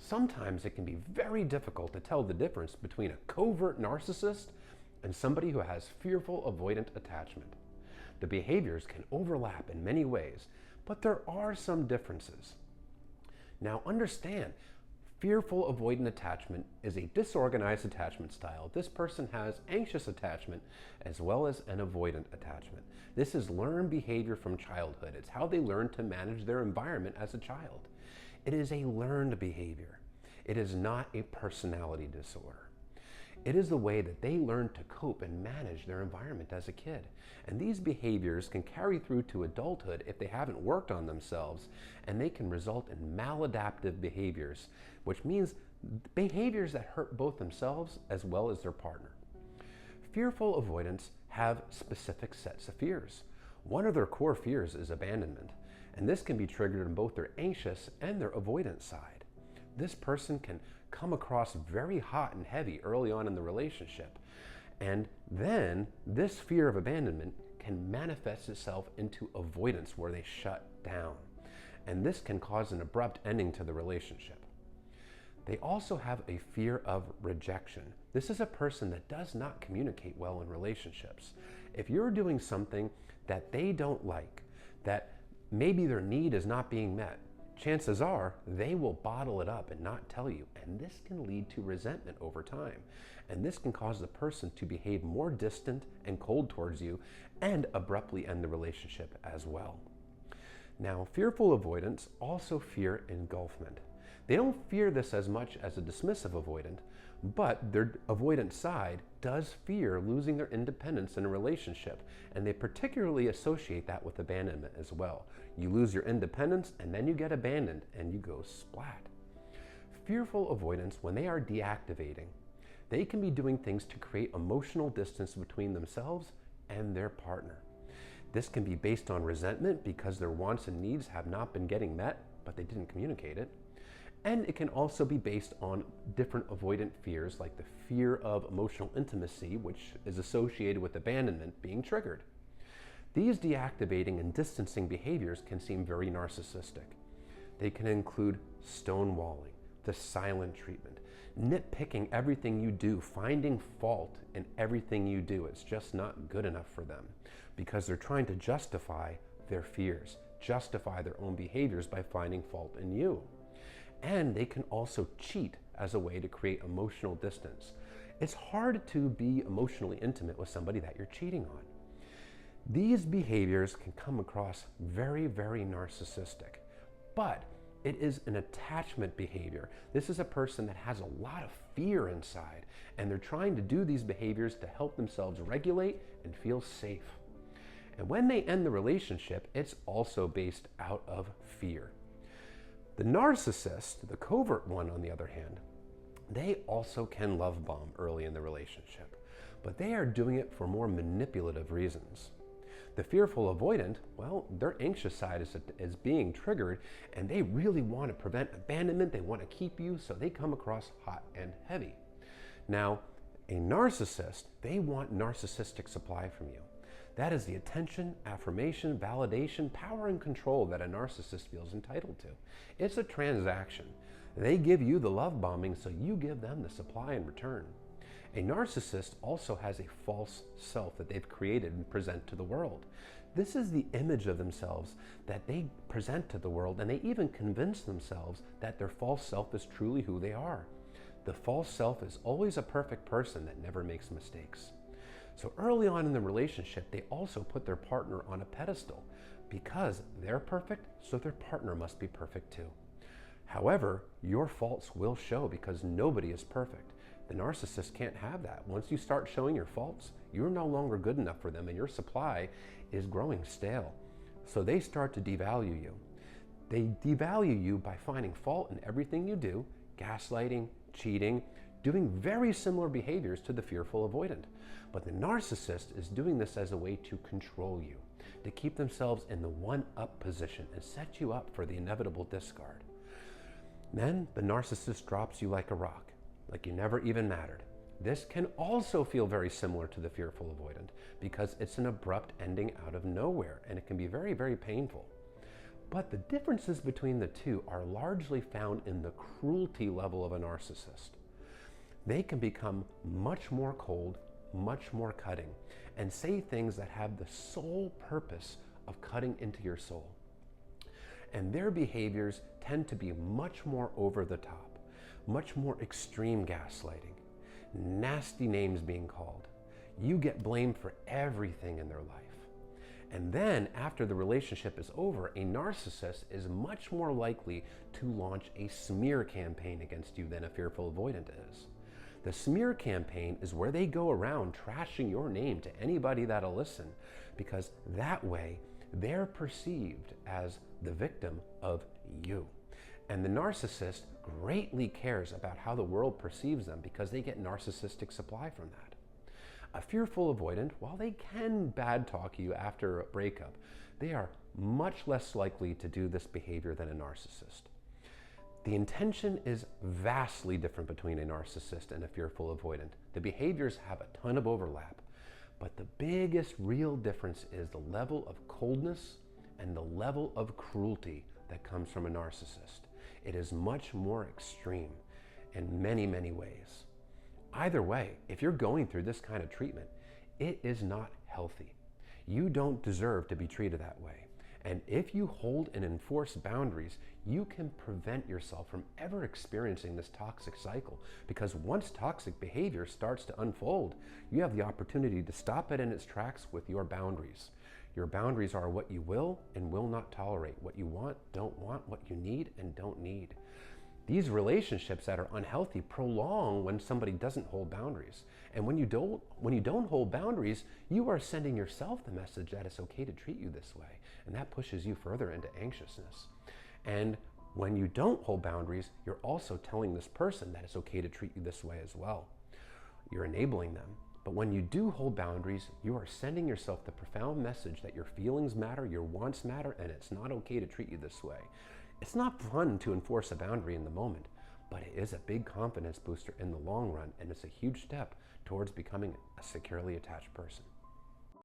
Sometimes it can be very difficult to tell the difference between a covert narcissist and somebody who has fearful avoidant attachment. The behaviors can overlap in many ways, but there are some differences. Now understand, fearful avoidant attachment is a disorganized attachment style. This person has anxious attachment as well as an avoidant attachment. This is learned behavior from childhood. It's how they learn to manage their environment as a child. It is a learned behavior. It is not a personality disorder. It is the way that they learn to cope and manage their environment as a kid. And these behaviors can carry through to adulthood if they haven't worked on themselves, and they can result in maladaptive behaviors, which means behaviors that hurt both themselves as well as their partner. Fearful avoidants have specific sets of fears. One of their core fears is abandonment, and this can be triggered in both their anxious and their avoidant side. This person can come across very hot and heavy early on in the relationship. And then this fear of abandonment can manifest itself into avoidance where they shut down. And this can cause an abrupt ending to the relationship. They also have a fear of rejection. This is a person that does not communicate well in relationships. If you're doing something that they don't like, that maybe their need is not being met, chances are they will bottle it up and not tell you, and this can lead to resentment over time. And this can cause the person to behave more distant and cold towards you and abruptly end the relationship as well. Now, fearful avoidants also fear engulfment. They don't fear this as much as a dismissive avoidant, but their avoidant side does fear losing their independence in a relationship, and they particularly associate that with abandonment as well. You lose your independence and then you get abandoned and you go splat. Fearful avoidants, when they are deactivating, they can be doing things to create emotional distance between themselves and their partner. This can be based on resentment because their wants and needs have not been getting met, but they didn't communicate it. And it can also be based on different avoidant fears, like the fear of emotional intimacy, which is associated with abandonment being triggered. These deactivating and distancing behaviors can seem very narcissistic. They can include stonewalling, the silent treatment, nitpicking everything you do, finding fault in everything you do. It's just not good enough for them because they're trying to justify their fears, justify their own behaviors by finding fault in you. And they can also cheat as a way to create emotional distance. It's hard to be emotionally intimate with somebody that you're cheating on. These behaviors can come across very, very narcissistic, but it is an attachment behavior. This is a person that has a lot of fear inside, and they're trying to do these behaviors to help themselves regulate and feel safe. And when they end the relationship, it's also based out of fear. The narcissist, the covert one on the other hand, they also can love bomb early in the relationship, but they are doing it for more manipulative reasons. The fearful avoidant, well, their anxious side is being triggered, and they really want to prevent abandonment. They want to keep you, so they come across hot and heavy. Now, a narcissist, they want narcissistic supply from you. That is the attention, affirmation, validation, power, and control that a narcissist feels entitled to. It's a transaction. They give you the love bombing, so you give them the supply in return. A narcissist also has a false self that they've created and present to the world. This is the image of themselves that they present to the world, and they even convince themselves that their false self is truly who they are. The false self is always a perfect person that never makes mistakes. So early on in the relationship, they also put their partner on a pedestal because they're perfect, so their partner must be perfect too. However, your faults will show because nobody is perfect. The narcissist can't have that. Once you start showing your faults, you're no longer good enough for them and your supply is growing stale. So they start to devalue you. They devalue you by finding fault in everything you do, gaslighting, cheating, doing very similar behaviors to the fearful avoidant. But the narcissist is doing this as a way to control you, to keep themselves in the one-up position and set you up for the inevitable discard. Then the narcissist drops you like a rock, like you never even mattered. This can also feel very similar to the fearful avoidant because it's an abrupt ending out of nowhere, and it can be very, very painful. But the differences between the two are largely found in the cruelty level of a narcissist. They can become much more cold, much more cutting, and say things that have the sole purpose of cutting into your soul. And their behaviors tend to be much more over the top, much more extreme gaslighting, nasty names being called. You get blamed for everything in their life. And then, after the relationship is over, a narcissist is much more likely to launch a smear campaign against you than a fearful avoidant is. The smear campaign is where they go around trashing your name to anybody that'll listen, because that way they're perceived as the victim of you. And the narcissist greatly cares about how the world perceives them because they get narcissistic supply from that. A fearful avoidant, while they can bad talk you after a breakup, they are much less likely to do this behavior than a narcissist. The intention is vastly different between a narcissist and a fearful avoidant. The behaviors have a ton of overlap, but the biggest real difference is the level of coldness and the level of cruelty that comes from a narcissist. It is much more extreme in many, many ways. Either way, if you're going through this kind of treatment, it is not healthy. You don't deserve to be treated that way. And if you hold and enforce boundaries, you can prevent yourself from ever experiencing this toxic cycle. Because once toxic behavior starts to unfold, you have the opportunity to stop it in its tracks with your boundaries. Your boundaries are what you will and will not tolerate, what you want, don't want, what you need and don't need. These relationships that are unhealthy prolong when somebody doesn't hold boundaries. And when you don't hold boundaries, you are sending yourself the message that it's okay to treat you this way. And that pushes you further into anxiousness. And when you don't hold boundaries, you're also telling this person that it's okay to treat you this way as well. You're enabling them. But when you do hold boundaries, you are sending yourself the profound message that your feelings matter, your wants matter, and it's not okay to treat you this way. It's not fun to enforce a boundary in the moment, but it is a big confidence booster in the long run, and it's a huge step towards becoming a securely attached person.